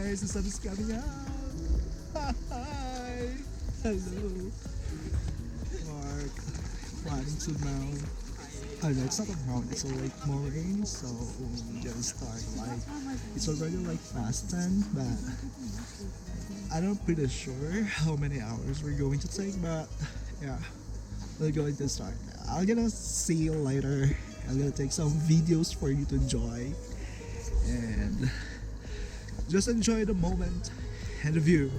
guys, the sun is coming out. Hi. Hello. Mark. Planning to mount. Oh no, it's not a mount, it's a lake mooring, so we're gonna start like, it's already like past 10, but I'm not pretty sure how many hours we're going to take, but yeah, we're going to start. I'm gonna see you later. I'm gonna take some videos for you to enjoy, and just enjoy the moment and the view.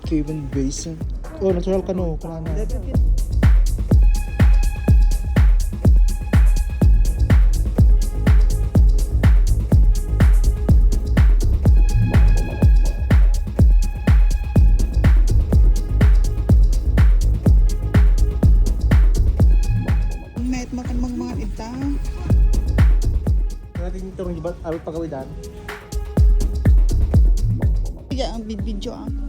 Cave and basin. Oh, natural canoe. Kung ano. Met makan mga ita. Natin ito ng iba't pagawidan. Kaya ang video ah.